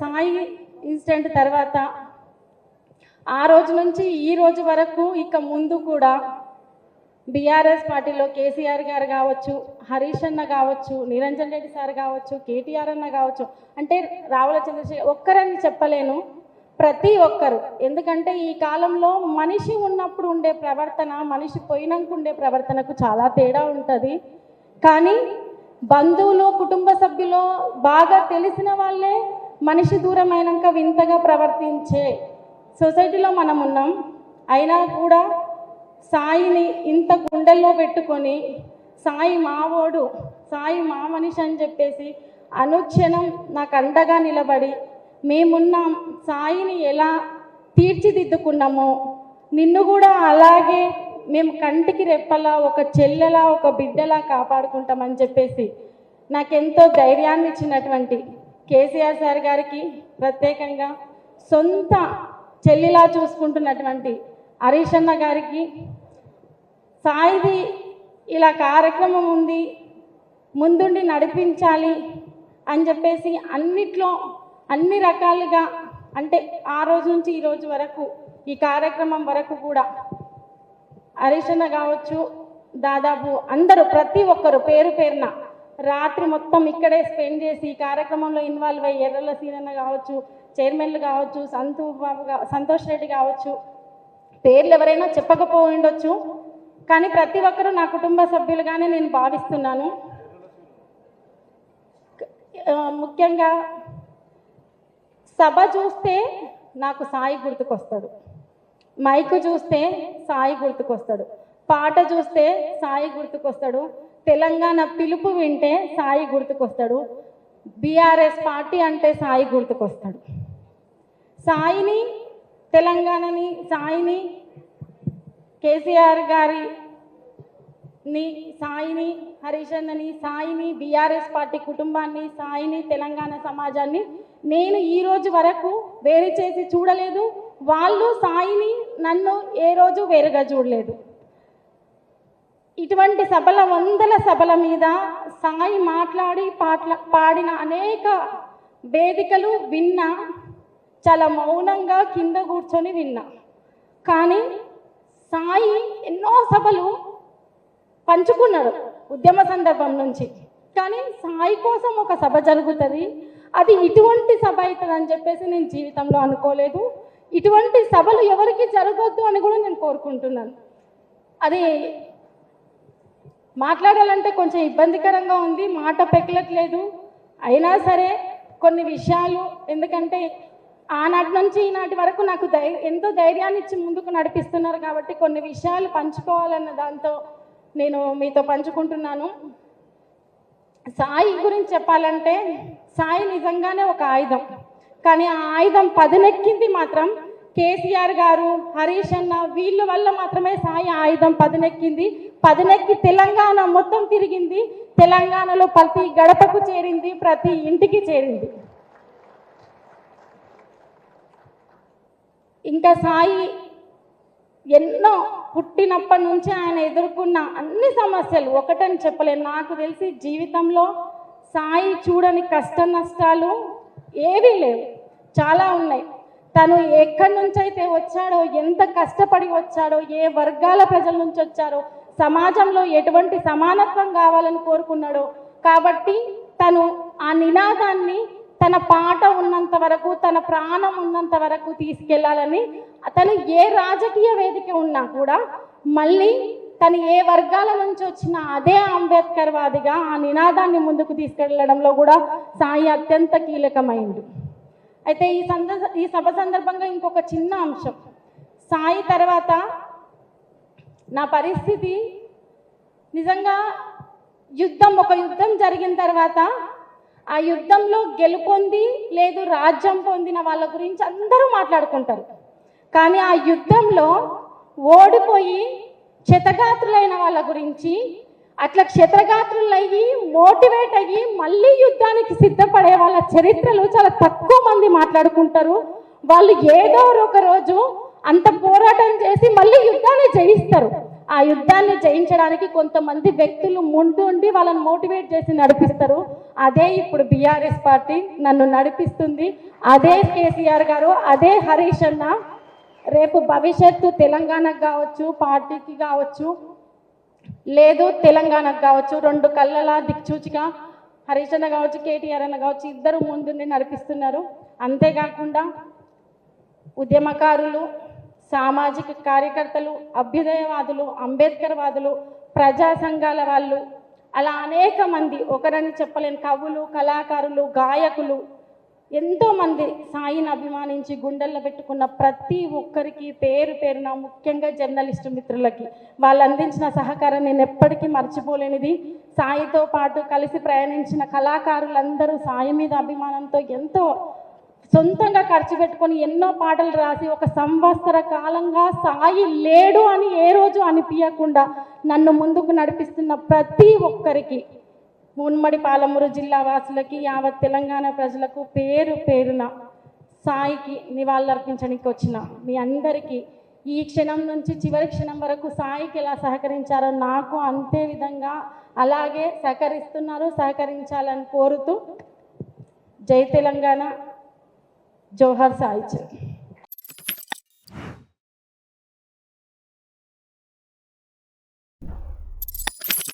Sai incident తర్వాత ఆ రోజు నుంచి ఈ రోజు వరకు ఇక ముందు కూడా బీఆర్ఎస్ పార్టీలో కేసీఆర్ గారు కావచ్చు, హరీష్ అన్న కావచ్చు, నిరంజన్ రెడ్డి సార్ కావచ్చు, కేటీఆర్ అన్న కావచ్చు, అంటే రావుల చంద్రశేఖర్ ఒక్కరని చెప్పలేను, ప్రతి ఒక్కరు. ఎందుకంటే ఈ కాలంలో మనిషి ఉన్నప్పుడు ఉండే ప్రవర్తన, మనిషి పోయినాక ఉండే ప్రవర్తనకు చాలా తేడా ఉంటుంది. కానీ బంధువులు, కుటుంబ సభ్యులు, బాగా తెలిసిన వాళ్ళే మనిషి దూరం అయినాక వింతగా ప్రవర్తించే సొసైటీలో మనం ఉన్నాం. అయినా కూడా సాయిని ఇంత గుండెల్లో పెట్టుకొని సాయి మావోడు, సాయి మా మనిషి అని చెప్పేసి అనుక్షణం నాకు అండగా నిలబడి మేమున్నాం, సాయిని ఎలా తీర్చిదిద్దుకున్నామో నిన్ను కూడా అలాగే మేము కంటికి రెప్పలా, ఒక చెల్లెలా, ఒక బిడ్డలా కాపాడుకుంటామని చెప్పేసి నాకెంతో ధైర్యాన్ని ఇచ్చినటువంటి కేసీఆర్ సార్ గారికి, ప్రత్యేకంగా సొంత చెల్లిలా చూసుకుంటున్నటువంటి హరీష్ అన్న గారికి, సాయిది ఇలా కార్యక్రమం ఉంది ముందుండి నడిపించాలి అని చెప్పేసి అన్నిట్లో అన్ని రకాలుగా, అంటే ఆ రోజు నుంచి ఈ రోజు వరకు ఈ కార్యక్రమం వరకు కూడా హరీష్ అన్న కావచ్చు, దాదాపు అందరూ ప్రతి ఒక్కరు పేరు పేరున రాత్రి మొత్తం ఇక్కడే స్పెండ్ చేసి ఈ కార్యక్రమంలో ఇన్వాల్వ్ అయ్యి ఎర్రల సీనన్న కావచ్చు, చైర్మన్లు కావచ్చు, సంతోష్ రెడ్డి కావచ్చు, పేర్లు ఎవరైనా చెప్పకపోయి ఉండొచ్చు, కానీ ప్రతి ఒక్కరూ నా కుటుంబ సభ్యులుగానే నేను భావిస్తున్నాను. ముఖ్యంగా సభ చూస్తే నాకు సాయి గుర్తుకొస్తాడు, మైకు చూస్తే సాయి గుర్తుకొస్తాడు, పాట చూస్తే సాయి గుర్తుకొస్తాడు, తెలంగాణ పిలుపు వింటే సాయి గుర్తుకొస్తాడు, బీఆర్ఎస్ పార్టీ అంటే సాయి గుర్తుకొస్తాడు. సాయిని, తెలంగాణని, సాయిని, కేసీఆర్ గారిని, సాయిని, హరీష్ అన్నని, సాయిని, బీఆర్ఎస్ పార్టీ కుటుంబాన్ని, సాయిని, తెలంగాణ సమాజాన్ని నేను ఈ రోజు వరకు వేరు చేసి చూడలేదు. వాళ్ళు సాయిని, నన్ను ఏ రోజు వేరుగా చూడలేదు. ఇటువంటి సభల, వందల సభల మీద సాయి మాట్లాడి పాడిన అనేక వేదికలు విన్నా, చాలా మౌనంగా కింద కూర్చొని విన్నా. కానీ సాయి ఎన్నో సభలు పంచుకున్నాడు ఉద్యమ సందర్భం నుంచి. కానీ సాయి కోసం ఒక సభ జరుగుతుంది, అది ఇటువంటి సభ అవుతుంది అని చెప్పేసి నేను జీవితంలో అనుకోలేదు. ఇటువంటి సభలు ఎవరికి జరగొద్దు అని కూడా నేను కోరుకుంటున్నాను. అది మాట్లాడాలంటే కొంచెం ఇబ్బందికరంగా ఉంది, మాట పెక్కలట్లేదు. అయినా సరే కొన్ని విషయాలు, ఎందుకంటే ఆనాటి నుంచి ఈనాటి వరకు నాకు ఎంతో ధైర్యాన్ని ఇచ్చి ముందుకు నడిపిస్తున్నారు కాబట్టి కొన్ని విషయాలు పంచుకోవాలన్న దాంతో నేను మీతో పంచుకుంటున్నాను. సాయి గురించి చెప్పాలంటే సాయి నిజంగానే ఒక ఆయుధం, కానీ ఆ ఆయుధం పదునెక్కింది మాత్రం కేసీఆర్ గారు, హరీష్ అన్న వీళ్ళ వల్ల మాత్రమే సాయి ఆయుధం పదునెక్కింది. పదునెక్కి తెలంగాణ మొత్తం తిరిగింది, తెలంగాణలో ప్రతి గడపకు చేరింది, ప్రతి ఇంటికి చేరింది. ఇంకా సాయి ఎన్నో పుట్టినప్పటి నుంచి ఆయన ఎదుర్కొన్న అన్ని సమస్యలు ఒకటని చెప్పలేను. నాకు తెలిసి జీవితంలో సాయి చూడని కష్ట నష్టాలు ఏవీ లేవు, చాలా ఉన్నాయి. తను ఎక్కడి నుంచి అయితే వచ్చాడో, ఎంత కష్టపడి వచ్చాడో, ఏ వర్గాల ప్రజల నుంచి వచ్చారో, సమాజంలో ఎటువంటి సమానత్వం కావాలని కోరుకున్నాడో, కాబట్టి తను ఆ నినాదాన్ని తన పాట ఉన్నంత వరకు, తన ప్రాణం ఉన్నంత వరకు తీసుకెళ్లాలని, తను ఏ రాజకీయ వేదిక ఉన్నా కూడా మళ్ళీ తను ఏ వర్గాల నుంచి వచ్చినా అదే అంబేద్కర్ వాదిగా ఆ నినాదాన్ని ముందుకు తీసుకెళ్లడంలో కూడా సాయి అత్యంత కీలకమైంది. అయితే ఈ సభ సందర్భంగా ఇంకొక చిన్న అంశం, సాయి తర్వాత నా పరిస్థితి నిజంగా ఒక యుద్ధం జరిగిన తర్వాత ఆ యుద్ధంలో గెలుపొంది లేదు రాజ్యం పొందిన వాళ్ళ గురించి అందరూ మాట్లాడుకుంటారు, కానీ ఆ యుద్ధంలో ఓడిపోయి క్షతగాత్రులైన వాళ్ళ గురించి, అట్లా క్షతగాత్రులయ్యి మోటివేట్ అయ్యి మళ్ళీ యుద్ధానికి సిద్ధపడే వాళ్ళ చరిత్రలు చాలా తక్కువ మంది మాట్లాడుకుంటారు. వాళ్ళు ఏదో ఒక రోజు అంత పోరాటం చేసి మళ్ళీ యుద్ధాన్ని జయిస్తారు. ఆ యుద్ధాన్ని జయించడానికి కొంతమంది వ్యక్తులు ముందుండి వాళ్ళని మోటివేట్ చేసి నడిపిస్తారు. అదే ఇప్పుడు బీఆర్ఎస్ పార్టీ నన్ను నడిపిస్తుంది. అదే కేసీఆర్ గారు, అదే హరీష్ అన్న. రేపు భవిష్యత్తు తెలంగాణకు కావచ్చు, పార్టీకి కావచ్చు, లేదు తెలంగాణకు కావచ్చు, రెండు కళ్ళలా దిక్చూచిగా హరీష్ అన్న కావచ్చు, కేటీఆర్ అన్న కావచ్చు, ఇద్దరు ముందుండి నడిపిస్తున్నారు. అంతేకాకుండా ఉద్యమకారులు, సామాజిక కార్యకర్తలు, అభ్యుదయవాదులు, అంబేద్కర్ వాదులు, ప్రజా సంఘాల వాళ్ళు, అలా అనేక మంది, ఒకరని చెప్పలేని కవులు, కళాకారులు, గాయకులు, ఎంతోమంది సాయిని అభిమానించి గుండెల్లో పెట్టుకున్న ప్రతి ఒక్కరికి పేరు పేరున, ముఖ్యంగా జర్నలిస్టు మిత్రులకి వాళ్ళు అందించిన సహకారం నేను ఎప్పటికీ మర్చిపోలేనిది. సాయితో పాటు కలిసి ప్రయాణించిన కళాకారులందరూ సాయి మీద అభిమానంతో ఎంతో సొంతంగా ఖర్చు పెట్టుకొని ఎన్నో పాటలు రాసి 1 సంవత్సర కాలంగా సాయి లేడు అని ఏ రోజు అనిపించకుండా నన్ను ముందుకు నడిపిస్తున్న ప్రతి ఒక్కరికి, ఉమ్మడి పాలమూరు జిల్లా వాసులకి, యావత్ తెలంగాణ ప్రజలకు పేరు పేరున సాయికి నివాళులర్పించడానికి వచ్చిన మీ అందరికీ ఈ క్షణం నుంచి చివరి క్షణం వరకు సాయికి ఎలా సహకరించారో నాకు అంతే విధంగా అలాగే సహకరించాలని కోరుతూ, జై తెలంగాణ, జోహార్ సాయి.